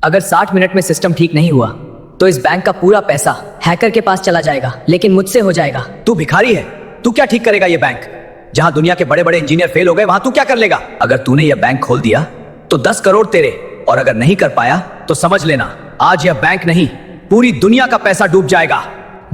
अगर 60 मिनट में सिस्टम ठीक नहीं हुआ तो इस बैंक का पूरा पैसा हैकर के पास चला जाएगा, लेकिन मुझसे हो जाएगा। तू भिखारी है, तू क्या ठीक करेगा ये बैंक? जहां दुनिया के बड़े बड़े इंजीनियर फेल हो गए वहां तू क्या कर लेगा? अगर तूने यह बैंक खोल दिया तो 10 करोड़ तेरे, और अगर नहीं कर पाया तो समझ लेना आज यह बैंक नहीं पूरी दुनिया का पैसा डूब जाएगा।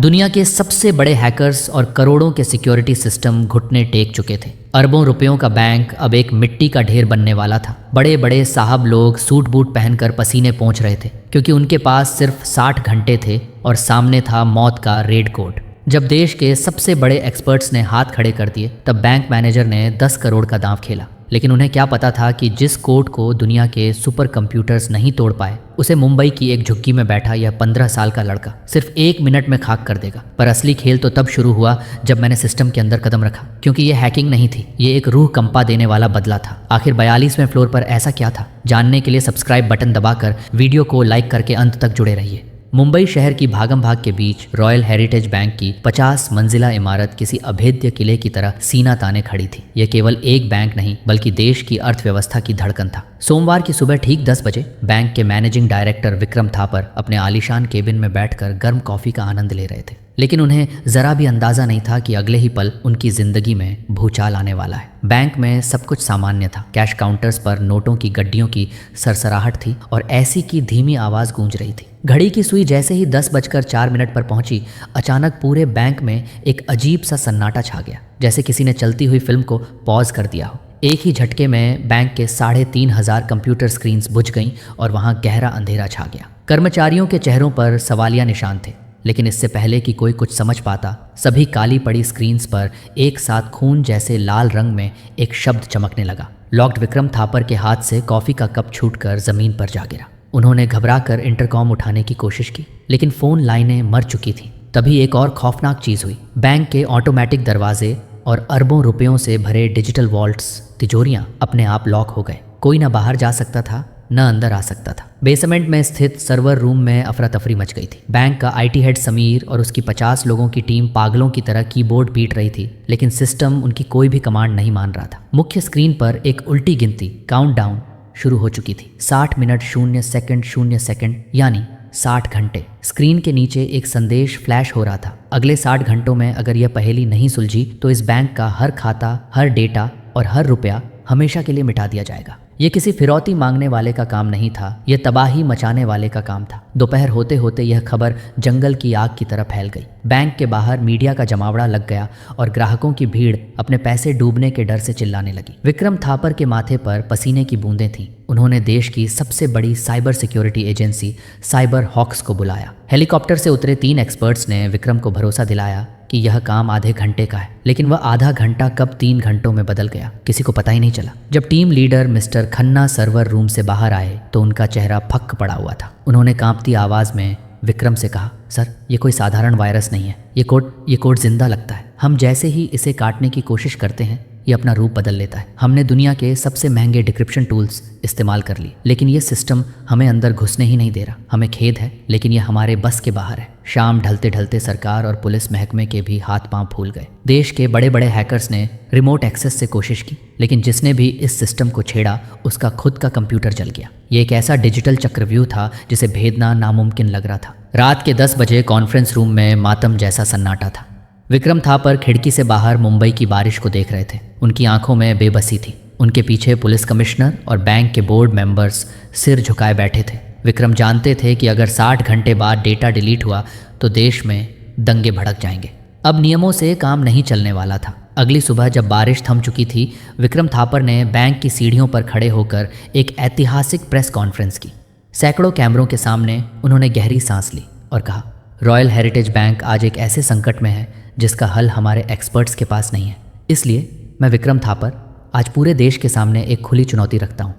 दुनिया के सबसे बड़े हैकर्स और करोड़ों के सिक्योरिटी सिस्टम घुटने टेक चुके थे। अरबों रुपयों का बैंक अब एक मिट्टी का ढेर बनने वाला था। बड़े बड़े साहब लोग सूट बूट पहनकर पसीने पोंछ रहे थे, क्योंकि उनके पास सिर्फ 60 घंटे थे और सामने था मौत का रेड कोड। जब देश के सबसे बड़े एक्सपर्ट्स ने हाथ खड़े कर दिए, तब बैंक मैनेजर ने 10 करोड़ का दांव खेला। लेकिन उन्हें क्या पता था कि जिस कोड को दुनिया के सुपर कंप्यूटर्स नहीं तोड़ पाए, उसे मुंबई की एक झुग्गी में बैठा यह 15 साल का लड़का सिर्फ 1 मिनट में खाक कर देगा। पर असली खेल तो तब शुरू हुआ जब मैंने सिस्टम के अंदर कदम रखा, क्योंकि ये हैकिंग नहीं थी, ये एक रूह कंपा देने वाला बदला था। आखिर 42वें फ्लोर पर ऐसा क्या था? जानने के लिए सब्सक्राइब बटन दबाकर वीडियो को लाइक करके अंत तक जुड़े रहिए। मुंबई शहर की भागम भाग के बीच रॉयल हेरिटेज बैंक की 50 मंजिला इमारत किसी अभेद्य किले की तरह सीना ताने खड़ी थी। यह केवल एक बैंक नहीं, बल्कि देश की अर्थव्यवस्था की धड़कन था। सोमवार की सुबह ठीक 10 बजे बैंक के मैनेजिंग डायरेक्टर विक्रम थापर अपने आलीशान केबिन में बैठकर गर्म कॉफी का आनंद ले रहे थे। लेकिन उन्हें जरा भी अंदाजा नहीं था कि अगले ही पल उनकी जिंदगी में भूचाल आने वाला है। बैंक में सब कुछ सामान्य था। कैश काउंटर्स पर नोटों की गड्डियों की सरसराहट थी और ऐसी की धीमी आवाज गूंज रही थी। घड़ी की सुई जैसे ही 10:04 पर पहुंची, अचानक पूरे बैंक में एक अजीब सा सन्नाटा छा गया, जैसे किसी ने चलती हुई फिल्म को पॉज कर दिया हो। एक ही झटके में बैंक के 3,500 कंप्यूटर स्क्रीन्स बुझ गईं और वहां गहरा अंधेरा छा गया। कर्मचारियों के चेहरों पर सवालिया निशान थे, लेकिन इससे पहले कि कोई कुछ समझ पाता, सभी काली पड़ी स्क्रीन्स पर एक साथ खून जैसे लाल रंग में एक शब्द चमकने लगा। लॉक्ड विक्रम थापर के हाथ से कॉफी का कप छूटकर जमीन पर जा गिरा। उन्होंने घबराकर इंटरकॉम उठाने की कोशिश की, लेकिन फोन लाइनें मर चुकी थीं। तभी एक और खौफनाक चीज हुई। बैंक के ऑटोमेटिक दरवाजे और अरबों रुपयों से भरे डिजिटल वॉल्ट्स, तिजोरियां अपने आप लॉक हो गए। कोई न बाहर जा सकता था, न अंदर आ सकता था। बेसमेंट में स्थित सर्वर रूम में अफरा तफरी मच गई थी। बैंक का आईटी हेड समीर और उसकी 50 लोगों की टीम पागलों की तरह कीबोर्ड पीट रही थी, लेकिन सिस्टम उनकी कोई भी कमांड नहीं मान रहा था। मुख्य स्क्रीन पर एक उल्टी गिनती काउंटडाउन शुरू हो चुकी थी। 60 मिनट 0 सेकंड 0 सेकंड, यानी 60 घंटे। स्क्रीन के नीचे एक संदेश फ्लैश हो रहा था। अगले 60 घंटों में अगर यह पहेली नहीं सुलझी तो इस बैंक का हर खाता, हर डेटा और हर रुपया हमेशा के लिए मिटा दिया जाएगा। यह किसी फिरौती मांगने वाले का काम नहीं था, यह तबाही मचाने वाले का काम था। दोपहर होते होते यह खबर जंगल की आग की तरह फैल गई। बैंक के बाहर मीडिया का जमावड़ा लग गया और ग्राहकों की भीड़ अपने पैसे डूबने के डर से चिल्लाने लगी। विक्रम थापर के माथे पर पसीने की बूंदें थीं। उन्होंने देश की सबसे बड़ी cyber security agency cyber hawks को बुलाया। हेलीकॉप्टर से उतरे 3 एक्सपर्ट्स ने विक्रम को भरोसा दिलाया कि यह काम आधे घंटे का है, लेकिन वह आधा घंटा कब 3 घंटों में बदल गया, किसी को पता ही नहीं चला। जब team leader mister Khanna server room से बाहर आए तो उनका चेहरा फक्क पड़ा हुआ था। उन्होंने कांपती आवाज में विक्रम से कहा, सर, ये कोई साधारण वायरस नहीं है, ये कोड जिंदा लगता है। हम जैसे ही इसे काटने की कोशिश करते हैं, ये अपना रूप बदल लेता है। हमने दुनिया के सबसे महंगे डिक्रिप्शन टूल्स इस्तेमाल कर लिए, लेकिन ये सिस्टम हमें अंदर घुसने ही नहीं दे रहा। हमें खेद है, लेकिन ये हमारे बस के बाहर है। शाम ढलते ढलते सरकार और पुलिस महकमे के भी हाथ पांव फूल गए। देश के बड़े बड़े हैकर्स ने रिमोट एक्सेस से कोशिश की, लेकिन जिसने भी इस सिस्टम को छेड़ा उसका खुद का कंप्यूटर जल गया। ये एक ऐसा डिजिटल चक्रव्यूह था जिसे भेदना नामुमकिन लग रहा था। रात के 10 बजे कॉन्फ्रेंस रूम में मातम जैसा सन्नाटा था। विक्रम थापर खिड़की से बाहर मुंबई की बारिश को देख रहे थे। उनकी आंखों में बेबसी थी। उनके पीछे पुलिस कमिश्नर और बैंक के बोर्ड मेंबर्स सिर झुकाए बैठे थे। विक्रम जानते थे कि अगर 60 घंटे बाद डेटा डिलीट हुआ तो देश में दंगे भड़क जाएंगे। अब नियमों से काम नहीं चलने वाला था। अगली सुबह जब बारिश थम चुकी थी, विक्रम थापर ने बैंक की सीढ़ियों पर खड़े होकर एक ऐतिहासिक प्रेस कॉन्फ्रेंस की। सैकड़ों कैमरों के सामने उन्होंने गहरी सांस ली और कहा, रॉयल हेरिटेज बैंक आज एक ऐसे संकट में है जिसका हल हमारे एक्सपर्ट्स के पास नहीं है। इसलिए मैं विक्रम थापर आज पूरे देश के सामने एक खुली चुनौती रखता हूँ।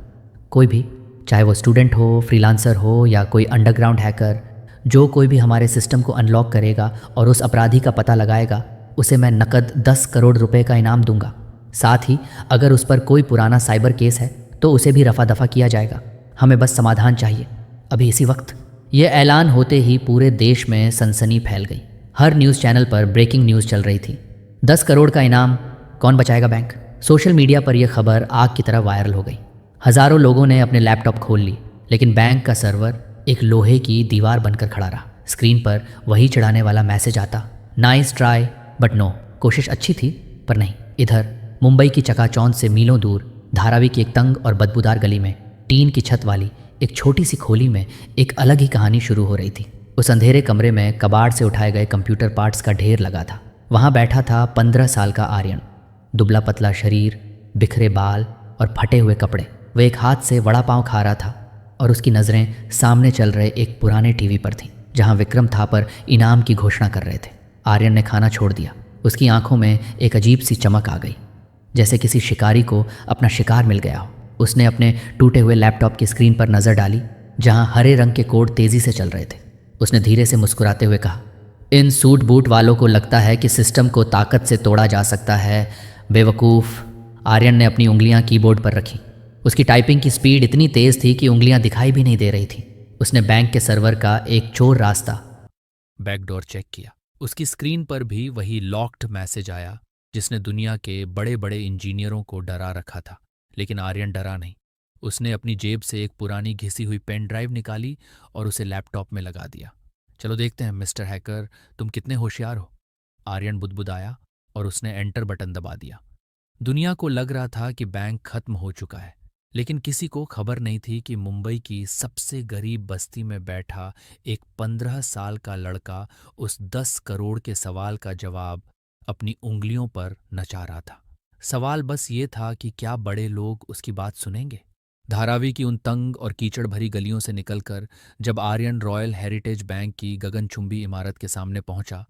कोई भी, चाहे वो स्टूडेंट हो, फ्रीलांसर हो या कोई अंडरग्राउंड हैकर, जो कोई भी हमारे सिस्टम को अनलॉक करेगा और उस अपराधी का पता लगाएगा, उसे मैं नकद 10 करोड़ रुपए का इनाम दूंगा। साथ ही अगर उस पर कोई पुराना साइबर केस है तो उसे भी रफा दफा किया जाएगा। हमें बस समाधान चाहिए, अभी इसी वक्त। यह ऐलान होते ही पूरे देश में सनसनी फैल गई। हर न्यूज़ चैनल पर ब्रेकिंग न्यूज़ चल रही थी। 10 करोड़ का इनाम, कौन बचाएगा बैंक? सोशल मीडिया पर यह खबर आग की तरह वायरल हो गई। हज़ारों लोगों ने अपने लैपटॉप खोल ली, लेकिन बैंक का सर्वर एक लोहे की दीवार बनकर खड़ा रहा। स्क्रीन पर वही चिढ़ाने वाला मैसेज आता, नाइस ट्राई बट नो। कोशिश अच्छी थी पर नहीं। इधर मुंबई की चकाचौंध से मीलों दूर धारावी की एक तंग और बदबूदार गली में टीन की छत वाली एक छोटी सी खोली में एक अलग ही कहानी शुरू हो रही थी। उस अंधेरे कमरे में कबाड़ से उठाए गए कंप्यूटर पार्ट्स का ढेर लगा था। वहाँ बैठा था 15 साल का आर्यन। दुबला पतला शरीर, बिखरे बाल और फटे हुए कपड़े। वह एक हाथ से वड़ा पाव खा रहा था और उसकी नज़रें सामने चल रहे एक पुराने टीवी पर थीं, जहाँ विक्रम थापर इनाम की घोषणा कर रहे थे। आर्यन ने खाना छोड़ दिया। उसकी आंखों में एक अजीब सी चमक आ गई, जैसे किसी शिकारी को अपना शिकार मिल गया हो। उसने अपने टूटे हुए लैपटॉप की स्क्रीन पर नज़र डाली, जहाँ हरे रंग के कोड तेज़ी से चल रहे थे। उसने धीरे से मुस्कुराते हुए कहा, इन सूट बूट वालों को लगता है कि सिस्टम को ताकत से तोड़ा जा सकता है, बेवकूफ़। आर्यन ने अपनी उंगलियां कीबोर्ड पर रखी। उसकी टाइपिंग की स्पीड इतनी तेज़ थी कि उंगलियां दिखाई भी नहीं दे रही थी। उसने बैंक के सर्वर का एक चोर रास्ता बैकडोर चेक किया। उसकी स्क्रीन पर भी वही लॉक्ड मैसेज आया जिसने दुनिया के बड़े बड़े इंजीनियरों को डरा रखा था। लेकिन आर्यन डरा नहीं। उसने अपनी जेब से एक पुरानी घिसी हुई पेन ड्राइव निकाली और उसे लैपटॉप में लगा दिया। चलो देखते हैं मिस्टर हैकर, तुम कितने होशियार हो। आर्यन बुदबुदाया और उसने एंटर बटन दबा दिया। दुनिया को लग रहा था कि बैंक खत्म हो चुका है, लेकिन किसी को खबर नहीं थी कि मुंबई की सबसे गरीब बस्ती में बैठा एक 15 साल का लड़का उस 10 करोड़ के सवाल का जवाब अपनी उंगलियों पर नचा रहा था। सवाल बस ये था कि क्या बड़े लोग उसकी बात सुनेंगे। धारावी की उन तंग और कीचड़ भरी गलियों से निकलकर जब आर्यन रॉयल हेरिटेज बैंक की गगनचुंबी इमारत के सामने पहुंचा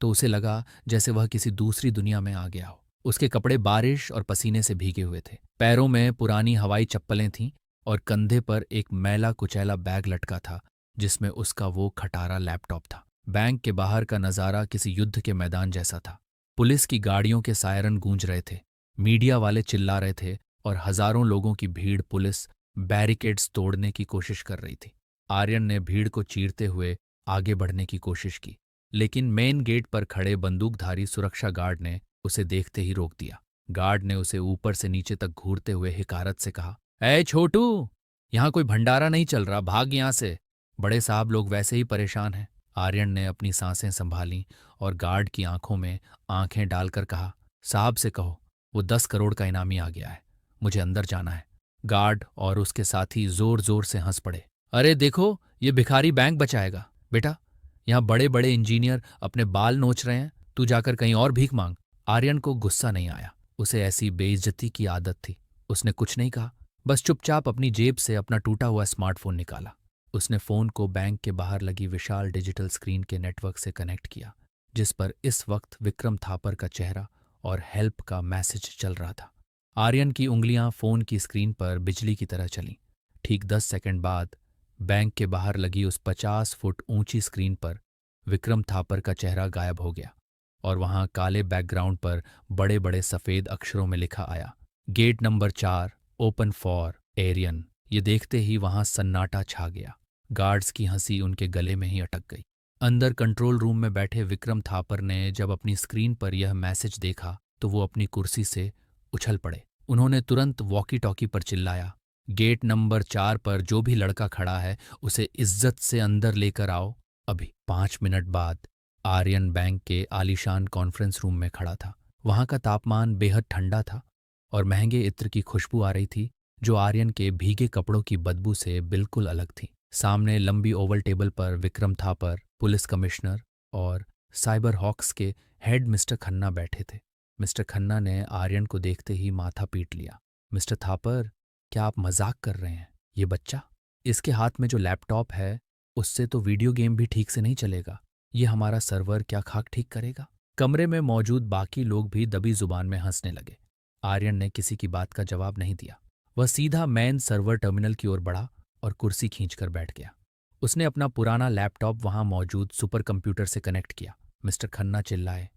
तो उसे लगा जैसे वह किसी दूसरी दुनिया में आ गया हो। उसके कपड़े बारिश और पसीने से भीगे हुए थे। पैरों में पुरानी हवाई चप्पलें थीं और कंधे पर एक मैला कुचैला बैग लटका था जिसमें उसका वो खटारा लैपटॉप था। बैंक के बाहर का नज़ारा किसी युद्ध के मैदान जैसा था। पुलिस की गाड़ियों के सायरन गूंज रहे थे, मीडिया वाले चिल्ला रहे थे और हजारों लोगों की भीड़ पुलिस बैरिकेड्स तोड़ने की कोशिश कर रही थी। आर्यन ने भीड़ को चीरते हुए आगे बढ़ने की कोशिश की, लेकिन मेन गेट पर खड़े बंदूकधारी सुरक्षा गार्ड ने उसे देखते ही रोक दिया। गार्ड ने उसे ऊपर से नीचे तक घूरते हुए हिकारत से कहा, ऐ छोटू, यहाँ कोई भंडारा नहीं चल रहा, भाग यहाँ से। बड़े साहब लोग वैसे ही परेशान हैं। आर्यन ने अपनी सांसें संभाली और गार्ड की आंखों में आंखें डालकर कहा, साहब से कहो वो 10 करोड़ का इनामी आ गया है, मुझे अंदर जाना है। गार्ड और उसके साथी जोर जोर से हंस पड़े। अरे देखो, ये भिखारी बैंक बचाएगा। बेटा, यहाँ बड़े बड़े इंजीनियर अपने बाल नोच रहे हैं, तू जाकर कहीं और भीख मांग। आर्यन को गुस्सा नहीं आया, उसे ऐसी बेइज्जती की आदत थी। उसने कुछ नहीं कहा, बस चुपचाप अपनी जेब से अपना टूटा हुआ स्मार्टफोन निकाला। उसने फ़ोन को बैंक के बाहर लगी विशाल डिजिटल स्क्रीन के नेटवर्क से कनेक्ट किया, जिस पर इस वक्त विक्रम थापर का चेहरा और हेल्प का मैसेज चल रहा था। आर्यन की उंगलियां फ़ोन की स्क्रीन पर बिजली की तरह चलीं। ठीक 10 सेकंड बाद बैंक के बाहर लगी उस 50 फुट ऊंची स्क्रीन पर विक्रम थापर का चेहरा गायब हो गया और वहां काले बैकग्राउंड पर बड़े बड़े सफ़ेद अक्षरों में लिखा आया, गेट नंबर 4 ओपन फॉर एरियन। ये देखते ही वहां सन्नाटा छा गया। गार्ड्स की हंसी उनके गले में ही अटक गई। अंदर कंट्रोल रूम में बैठे विक्रम थापर ने जब अपनी स्क्रीन पर यह मैसेज देखा तो वो अपनी कुर्सी से उछल पड़े। उन्होंने तुरंत वॉकी टॉकी पर चिल्लाया, गेट नंबर 4 पर जो भी लड़का खड़ा है उसे इज्जत से अंदर लेकर आओ अभी। 5 मिनट बाद आर्यन बैंक के आलीशान कॉन्फ्रेंस रूम में खड़ा था। वहां का तापमान बेहद ठंडा था और महंगे इत्र की खुशबू आ रही थी जो आर्यन के भीगे कपड़ों की बदबू से बिल्कुल अलग थी। सामने लंबी ओवल टेबल पर विक्रम थापर, पुलिस कमिश्नर और साइबर हॉक्स के हेड मिस्टर खन्ना बैठे थे। मिस्टर खन्ना ने आर्यन को देखते ही माथा पीट लिया। मिस्टर थापर, क्या आप मजाक कर रहे हैं? ये बच्चा, इसके हाथ में जो लैपटॉप है उससे तो वीडियो गेम भी ठीक से नहीं चलेगा। ये हमारा सर्वर क्या खाक ठीक करेगा? कमरे में मौजूद बाकी लोग भी दबी जुबान में हंसने लगे। आर्यन ने किसी की बात का जवाब नहीं दिया। वह सीधा मेन सर्वर टर्मिनल की ओर बढ़ा और कुर्सी खींचकर बैठ गया। उसने अपना पुराना लैपटॉप वहां मौजूद सुपर कंप्यूटर से कनेक्ट किया। मिस्टर खन्ना चिल्लाए,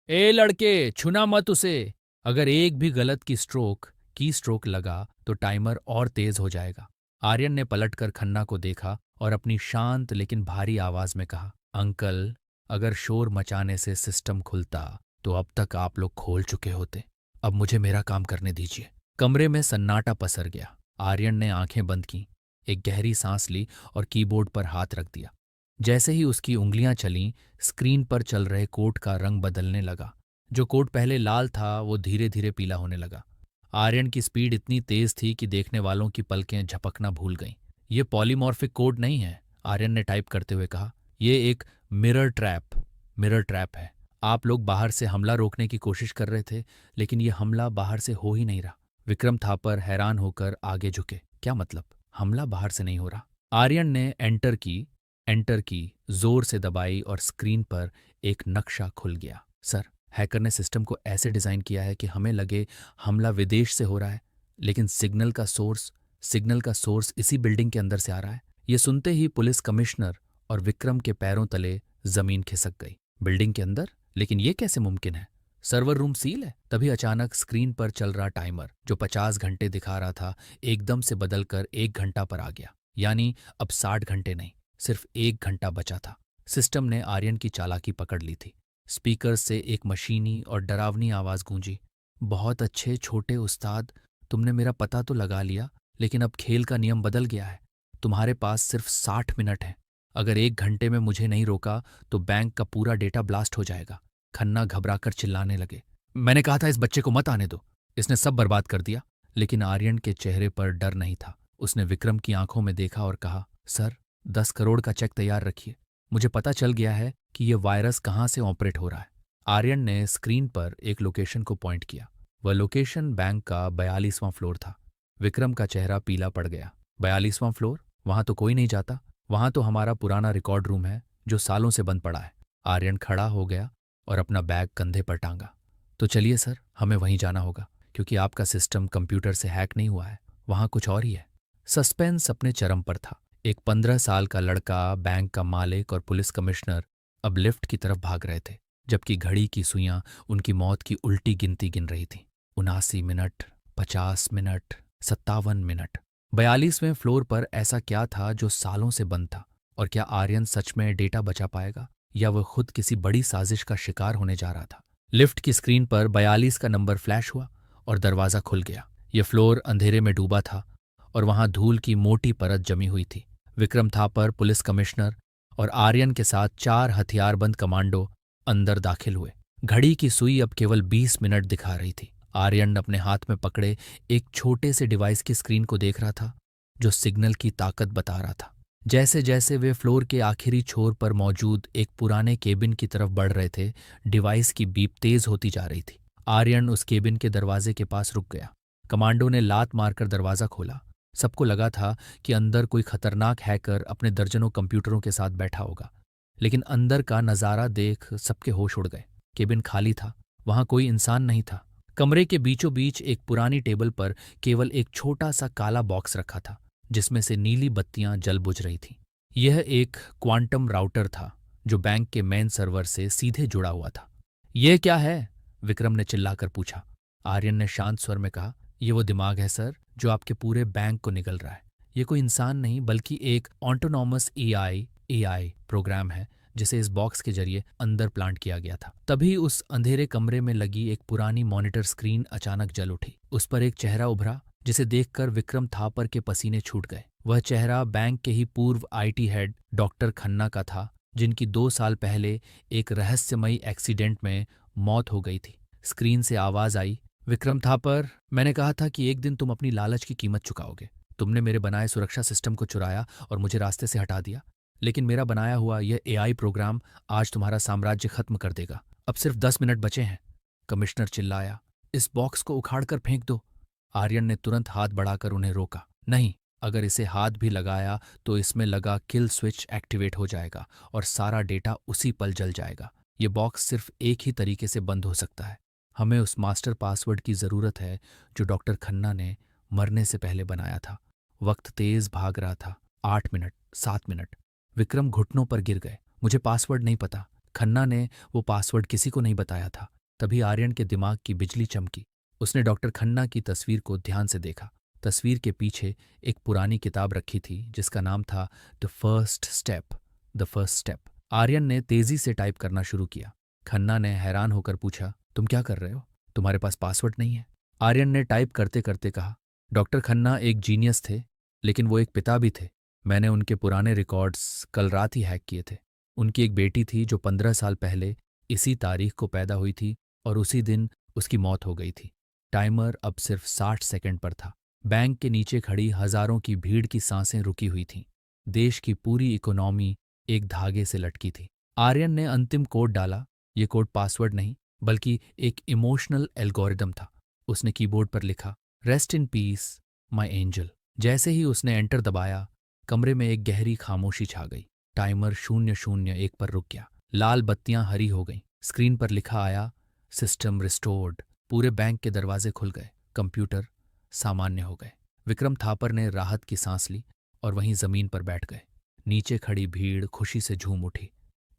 ए लड़के, छूना मत उसे। अगर एक भी गलत की स्ट्रोक लगा तो टाइमर और तेज हो जाएगा। आर्यन ने पलटकर खन्ना को देखा और अपनी शांत लेकिन भारी आवाज में कहा, अंकल, अगर शोर मचाने से सिस्टम खुलता तो अब तक आप लोग खोल चुके होते। अब मुझे मेरा काम करने दीजिए। कमरे में सन्नाटा पसर गया। आर्यन ने आंखें बंद की। एक गहरी सांस ली और कीबोर्ड पर हाथ रख दिया। जैसे ही उसकी उंगलियां चलीं, स्क्रीन पर चल रहे कोड का रंग बदलने लगा। जो कोड पहले लाल था वो धीरे धीरे पीला होने लगा। आर्यन की स्पीड इतनी तेज थी कि देखने वालों की पलकें झपकना भूल गईं। ये पॉलीमॉर्फिक कोड नहीं है, आर्यन ने टाइप करते हुए कहा। ये एक मिरर ट्रैप है। आप लोग बाहर से हमला रोकने की कोशिश कर रहे थे, लेकिन ये हमला बाहर से हो ही नहीं रहा। विक्रम थापर हैरान होकर आगे झुके। क्या मतलब? हमला बाहर से नहीं हो रहा? आर्यन ने एंटर की जोर से दबाई और स्क्रीन पर एक नक्शा खुल गया। सर, हैकर ने सिस्टम को ऐसे डिजाइन किया है कि हमें लगे हमला विदेश से हो रहा है, लेकिन सिग्नल का सोर्स इसी बिल्डिंग के अंदर से आ रहा है। ये सुनते ही पुलिस कमिश्नर और विक्रम के पैरों तले जमीन खिसक गई। बिल्डिंग के अंदर? लेकिन ये कैसे मुमकिन है? सर्वर रूम सील है। तभी अचानक स्क्रीन पर चल रहा टाइमर, जो 50 घंटे दिखा रहा था, एकदम से बदलकर 1 घंटा पर आ गया। यानी अब 60 घंटे नहीं, सिर्फ 1 घंटा बचा था। सिस्टम ने आर्यन की चालाकी पकड़ ली थी। स्पीकर से एक मशीनी और डरावनी आवाज गूंजी। बहुत अच्छे छोटे उस्ताद, तुमने मेरा पता तो लगा लिया, लेकिन अब खेल का नियम बदल गया है। तुम्हारे पास सिर्फ 60 मिनट हैं। अगर 1 घंटे में मुझे नहीं रोका तो बैंक का पूरा डेटा ब्लास्ट हो जाएगा। खन्ना घबराकर चिल्लाने लगे। मैंने कहा था इस बच्चे को मत आने दो, इसने सब बर्बाद कर दिया। लेकिन आर्यन के चेहरे पर डर नहीं था। उसने विक्रम की आंखों में देखा और कहा, सर, 10 करोड़ का चेक तैयार रखिए। मुझे पता चल गया है कि यह वायरस कहाँ से ऑपरेट हो रहा है। आर्यन ने स्क्रीन पर एक लोकेशन को पॉइंट किया। वह लोकेशन बैंक का 42वां फ्लोर था। विक्रम का चेहरा पीला पड़ गया। 42वां फ्लोर? वहां तो कोई नहीं जाता। वहां तो हमारा पुराना रिकॉर्ड रूम है, जो सालों से बंद पड़ा है। आर्यन खड़ा हो गया और अपना बैग कंधे पर टांगा। तो चलिए सर, हमें वहीं जाना होगा, क्योंकि आपका सिस्टम कंप्यूटर से हैक नहीं हुआ है, वहां कुछ और ही है। सस्पेंस अपने चरम पर था। एक 15 साल का लड़का, बैंक का मालिक और पुलिस कमिश्नर अब लिफ्ट की तरफ भाग रहे थे, जबकि घड़ी की सुइयां उनकी मौत की उल्टी गिनती गिन रही थी। 79 मिनट, 50 मिनट, 57 मिनट। 42वें फ्लोर पर ऐसा क्या था जो सालों से बंद था? और क्या आर्यन सच में डेटा बचा पाएगा, या वह खुद किसी बड़ी साजिश का शिकार होने जा रहा था? लिफ्ट की स्क्रीन पर 42 का नंबर फ्लैश हुआ और दरवाजा खुल गया। यह फ्लोर अंधेरे में डूबा था और वहां धूल की मोटी परत जमी हुई थी। विक्रम थापर, पुलिस कमिश्नर और आर्यन के साथ 4 हथियारबंद कमांडो अंदर दाखिल हुए। घड़ी की सुई अब केवल 20 मिनट दिखा रही थी। आर्यन अपने हाथ में पकड़े एक छोटे से डिवाइस की स्क्रीन को देख रहा था, जो सिग्नल की ताकत बता रहा था। जैसे जैसे वे फ्लोर के आखिरी छोर पर मौजूद एक पुराने केबिन की तरफ बढ़ रहे थे, डिवाइस की बीप तेज होती जा रही थी। आर्यन उस केबिन के दरवाजे के पास रुक गया। कमांडो ने लात मारकर दरवाजा खोला। सबको लगा था कि अंदर कोई खतरनाक हैकर अपने दर्जनों कंप्यूटरों के साथ बैठा होगा, लेकिन अंदर का नजारा देख सबके होश उड़ गए। केबिन खाली था, वहां कोई इंसान नहीं था। कमरे के बीचों बीच एक पुरानी टेबल पर केवल एक छोटा सा काला बॉक्स रखा था, जिसमें से नीली बत्तियां जल बुझ रही थीं। यह एक क्वांटम राउटर था, जो बैंक के मेन सर्वर से सीधे जुड़ा हुआ था। यह क्या है? विक्रम ने चिल्लाकर पूछा। आर्यन ने शांत स्वर में कहा, यह वो दिमाग है सर, जो आपके पूरे बैंक को निगल रहा है। ये कोई इंसान नहीं, बल्कि एक ऑटोनॉमस एआई प्रोग्राम है, जिसे इस बॉक्स के जरिए अंदर प्लांट किया गया था। तभी उस अंधेरे कमरे में लगी एक पुरानी मॉनिटर स्क्रीन अचानक जल उठी। उस पर एक चेहरा उभरा, जिसे देखकर विक्रम थापर के पसीने छूट गए। वह चेहरा बैंक के ही पूर्व आईटी हेड डॉक्टर खन्ना का था, जिनकी 2 साल पहले एक रहस्यमयी एक्सीडेंट में मौत हो गई थी। स्क्रीन से आवाज आई, विक्रम थापर, मैंने कहा था कि एक दिन तुम अपनी लालच की कीमत चुकाओगे। तुमने मेरे बनाए सुरक्षा सिस्टम को चुराया और मुझे रास्ते से हटा दिया, लेकिन मेरा बनाया हुआ यह एआई प्रोग्राम आज तुम्हारा साम्राज्य खत्म कर देगा। अब सिर्फ 10 मिनट बचे हैं। कमिश्नर चिल्लाया, इस बॉक्स को उखाड़कर फेंक दो। आर्यन ने तुरंत हाथ बढ़ाकर उन्हें रोका। नहीं, अगर इसे हाथ भी लगाया तो इसमें लगा किल स्विच एक्टिवेट हो जाएगा और सारा डेटा उसी पल जल जाएगा। ये बॉक्स सिर्फ एक ही तरीके से बंद हो सकता है। हमें उस मास्टर पासवर्ड की जरूरत है जो डॉक्टर खन्ना ने मरने से पहले बनाया था। वक्त तेज भाग रहा था। 8 मिनट, 7 मिनट। विक्रम घुटनों पर गिर गए। मुझे पासवर्ड नहीं पता। खन्ना ने वो पासवर्ड किसी को नहीं बताया था। तभी आर्यन के दिमाग की बिजली चमकी। उसने डॉक्टर खन्ना की तस्वीर को ध्यान से देखा। तस्वीर के पीछे एक पुरानी किताब रखी थी, जिसका नाम था द फर्स्ट स्टेप। आर्यन ने तेजी से टाइप करना शुरू किया। खन्ना ने हैरान होकर पूछा, तुम क्या कर रहे हो? तुम्हारे पास पासवर्ड नहीं है? आर्यन ने टाइप करते करते कहा, डॉक्टर खन्ना एक जीनियस थे, लेकिन वो एक पिता भी थे। मैंने उनके पुराने रिकॉर्ड्स कल रात ही हैक किए थे। उनकी एक बेटी थी जो 15 साल पहले इसी तारीख को पैदा हुई थी और उसी दिन उसकी मौत हो गई थी। टाइमर अब सिर्फ 60 सेकंड पर था। बैंक के नीचे खड़ी हजारों की भीड़ की सांसें रुकी हुई थीं। देश की पूरी इकोनॉमी एक धागे से लटकी थी। आर्यन ने अंतिम कोड डाला। ये कोड पासवर्ड नहीं बल्कि एक इमोशनल एल्गोरिदम था। उसने कीबोर्ड पर लिखा, rest in peace my angel. जैसे ही उसने एंटर दबाया, कमरे में एक गहरी खामोशी छा गई। टाइमर 001 पर रुक गया। लाल बत्तियां हरी हो गईं। स्क्रीन पर लिखा आया, सिस्टम रिस्टोर्ड। पूरे बैंक के दरवाजे खुल गए। कंप्यूटर सामान्य हो गए। विक्रम थापर ने राहत की सांस ली और वहीं जमीन पर बैठ गए। नीचे खड़ी भीड़ खुशी से झूम उठी।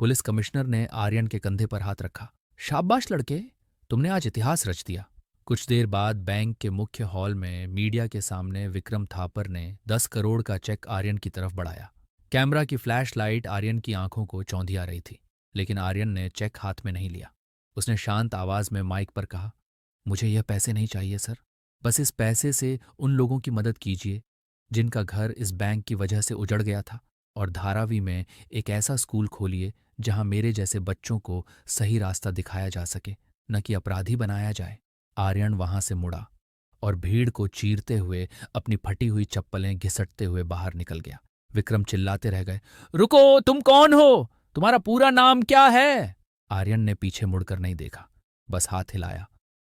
पुलिस कमिश्नर ने आर्यन के कंधे पर हाथ रखा। शाबाश लड़के, तुमने आज इतिहास रच दिया। कुछ देर बाद बैंक के मुख्य हॉल में मीडिया के सामने विक्रम थापर ने 10 करोड़ का चेक आर्यन की तरफ बढ़ाया। कैमरा की फ्लैश लाइट आर्यन की आंखों को चौंधिया रही थी, लेकिन आर्यन ने चेक हाथ में नहीं लिया। उसने शांत आवाज में माइक पर कहा, मुझे यह पैसे नहीं चाहिए सर। बस इस पैसे से उन लोगों की मदद कीजिए जिनका घर इस बैंक की वजह से उजड़ गया था, और धारावी में एक ऐसा स्कूल खोलिए जहां मेरे जैसे बच्चों को सही रास्ता दिखाया जा सके, न कि अपराधी बनाया जाए। आर्यन वहां से मुड़ा और भीड़ को चीरते हुए अपनी फटी हुई चप्पलें घिसटते हुए बाहर निकल गया। विक्रम चिल्लाते रह गए, रुको, तुम कौन हो? तुम्हारा पूरा नाम क्या है? आर्यन ने पीछे मुड़कर नहीं देखा, बस हाथ हिलाया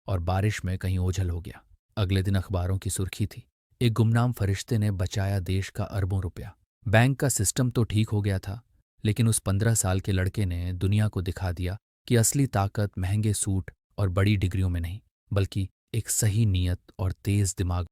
और बारिश में कहीं ओझल हो गया। अगले दिन अखबारों की सुर्खी थी, एक गुमनाम फरिश्ते ने बचाया देश का अरबों रुपया। बैंक का सिस्टम तो ठीक हो गया था, लेकिन उस 15 साल के लड़के ने दुनिया को दिखा दिया कि असली ताकत महंगे सूट और बड़ी डिग्रियों में नहीं, बल्कि एक सही नीयत और तेज दिमाग